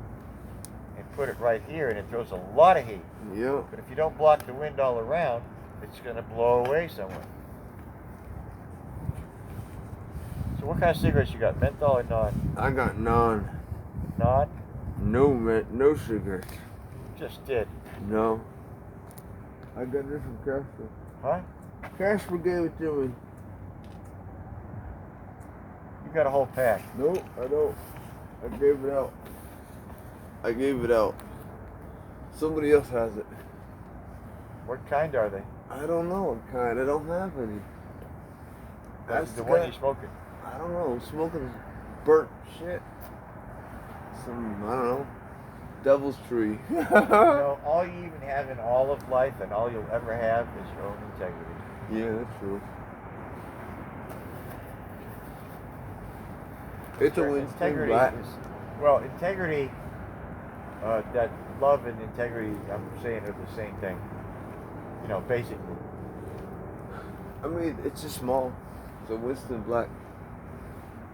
A: and put it right here, and it throws a lot of heat.
B: Yeah.
A: But if you don't block the wind all around, it's going to blow away somewhere. So what kind of cigarettes you got? Menthol or non?
B: I got none.
A: Non?
B: No sugar.
A: Just did.
B: No. I got this from Casper.
A: Huh?
B: Casper gave it to me.
A: You got a whole pack.
B: Nope, I don't. I gave it out. I gave it out. Somebody else has it.
A: What kind are they?
B: I don't know what kind. I don't have any.
A: That's the
B: the
A: one
B: guy-
A: you smoking.
B: I don't know. I'm smoking burnt shit. Some, I don't know. Devil's tree.
A: You know, all you even have in all of life and all you'll ever have is your own integrity.
B: Yeah, that's true. It's a Winston
A: Integrity
B: Black.
A: is, well, integrity, that love and integrity, I'm saying are the same thing. You know, basically.
B: I mean, it's just small. It's a Winston Black.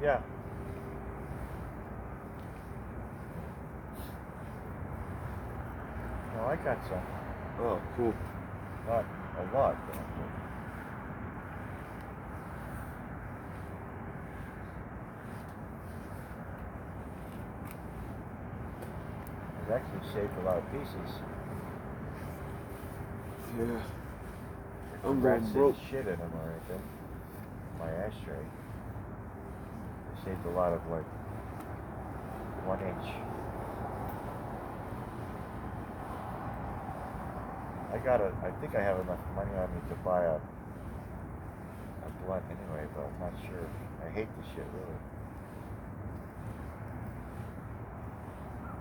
A: Yeah. No, I got some.
B: Oh, cool.
A: Not a lot, but I've actually saved a lot of pieces.
B: Yeah.
A: The
B: I'm
A: rats
B: going
A: did
B: broke.
A: shit in them or anything. My ashtray. I saved a lot of like 1 inch. I think I have enough money on me to buy a blunt anyway, but I'm not sure. I hate this shit, really.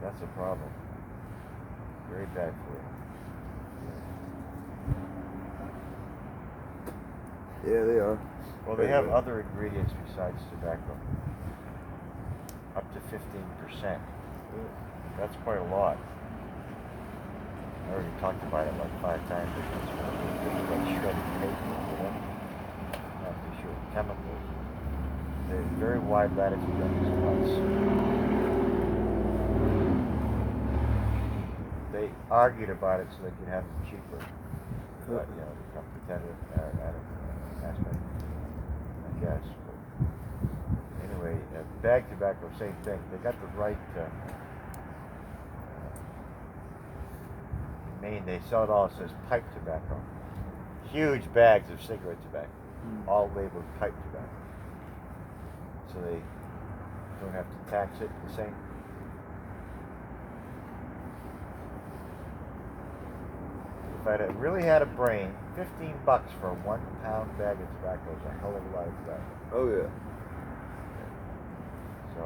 A: That's a problem. Very bad for you.
B: Yeah, they are.
A: Well, they have other ingredients besides tobacco. Up to 15%. That's quite a lot. I already talked about it like 5 times. It's like shredded paper, you know? Not too sure. Chemicals. They're very wide latitude on these blunts. They argued about it so they could have them cheaper. But, you know, become competitive at an aspect, I guess. But anyway, bag tobacco, same thing. They got the right. In Maine, they sell it all. It says pipe tobacco. Huge bags of cigarette tobacco, all labeled pipe tobacco. So they don't have to tax it the same. If I really had a brain, $15 for a 1 pound bag of tobacco is a hell of a lot of tobacco.
B: Oh yeah.
A: So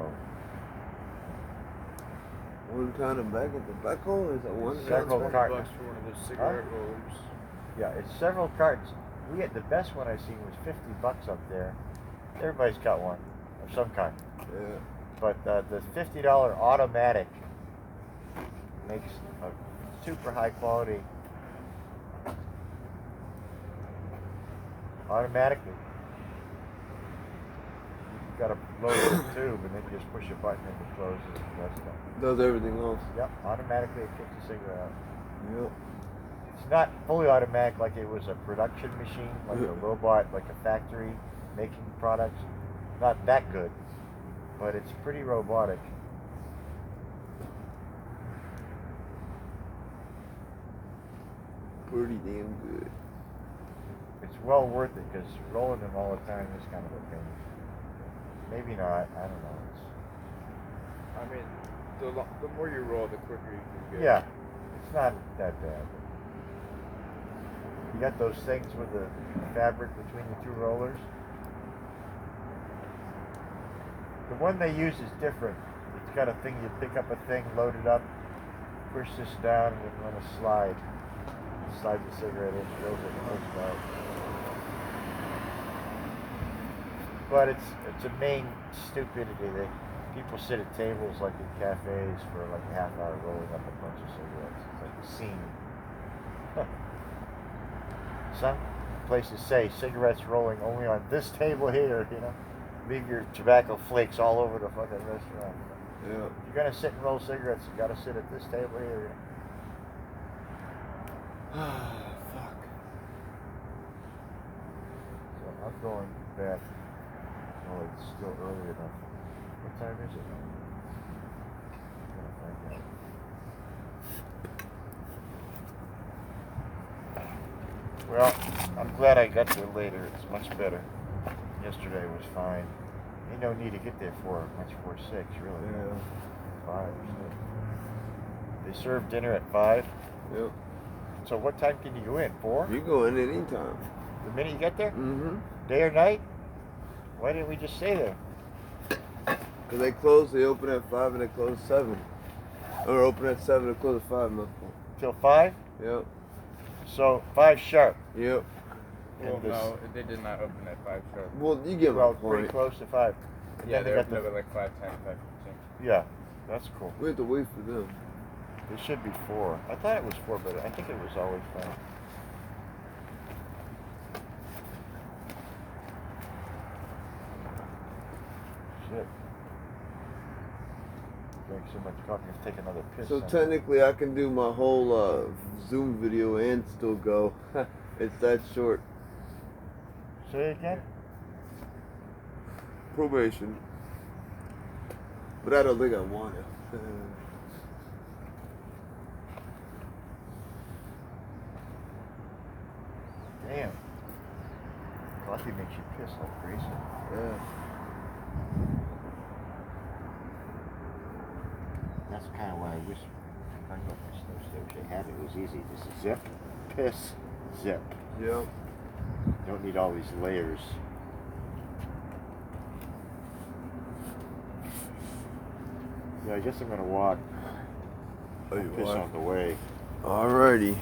B: 1 pound of bag of tobacco is a 1
A: several
B: pound.
A: cartons.
C: $20 for one of those cigarette rollers.
A: Yeah, it's several cartons. We had the best one I seen was $50 up there. Everybody's got one of some kind.
B: Yeah.
A: But the $50 automatic makes a super high quality. Automatically. You've got to load the tube and then you just push a button and it closes and does stuff.
B: Does everything else.
A: Yep, automatically it kicks the cigarette out.
B: Yep.
A: It's not fully automatic like it was a production machine, like a robot, like a factory making products. Not that good, but it's pretty robotic.
B: Pretty damn good.
A: It's well worth it because rolling them all the time is kind of a pain. Maybe not. I don't know.
C: I mean, the more you roll, the quicker you can get.
A: Yeah, it's not that bad. You got those things with the fabric between the two rollers. The one they use is different. It's got a thing, you pick up a thing, load it up, push this down, and then run a slide. Slide the cigarette in, rolls it, and rolls it out. But it's a main stupidity. People sit at tables like in cafes for like a half hour rolling up a bunch of cigarettes. It's like a scene. Some places say cigarettes rolling only on this table here, you know. Leave your tobacco flakes all over the fucking restaurant.
B: Yeah.
A: If you're gonna sit and roll cigarettes, you gotta sit at this table here.
B: Fuck.
A: So I'm going back. Oh, it's still early enough. What time is it? I'm gonna find out. Well, I'm glad I got there later. It's much better. Yesterday was fine. Ain't no need to get there much before 6, really.
B: Yeah.
A: 5 or 6. They serve dinner at 5.
B: Yep.
A: So what time can you go in? 4?
B: You go in anytime.
A: The minute you get there?
B: Mm-hmm.
A: Day or night? Why didn't we just stay there?
B: Because they close, they open at 5 and they close at 7. Or open at 7 and close at 5, my fault.
A: Till 5?
B: Yep.
A: So 5 sharp.
B: Yep.
C: Well,
A: And this-
C: no, they did not open at 5 sharp.
B: Well, you get my
A: Well, pretty
B: point.
A: close to 5. And
C: Yeah,
A: then
C: they
A: they got
C: opened
A: the,
C: up at like 5:10, 5:15.
A: yeah, that's cool.
B: We have to wait for them.
A: It should be 4. I thought it was 4, but I think it was always 5. Shit. Drank so much coffee, I have to take another piss.
B: So
A: son.
B: technically, I can do my whole Zoom video and still go. It's that short.
A: Say it again?
B: Probation. But I don't think I want it.
A: Damn. Coffee makes you piss like crazy.
B: Yeah.
A: that's kind of why I wish I got my snow stove. They had it. It was easy. Just zip, piss, zip.
B: Yep.
A: Don't need all these layers. Yeah, I guess I'm gonna walk.
B: Oh, you
A: Piss
B: are?
A: on the way.
B: Alrighty.